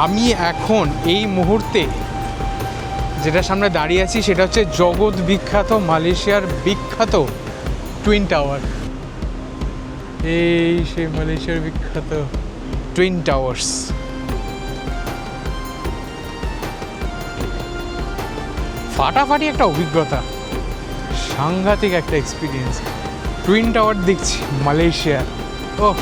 আমি এখন এই মুহূর্তে যেটা সামনে দাঁড়িয়ে আছি সেটা হচ্ছে জগৎ বিখ্যাত মালয়েশিয়ার বিখ্যাত টুইন টাওয়ার। এই সেই মালয়েশিয়ার বিখ্যাত টুইন টাওয়ার্স। ফাটাফাটি একটা অভিজ্ঞতা, সাংঘাতিক একটা এক্সপিরিয়েন্স। টুইন টাওয়ার দেখছি মালয়েশিয়ার, ওহ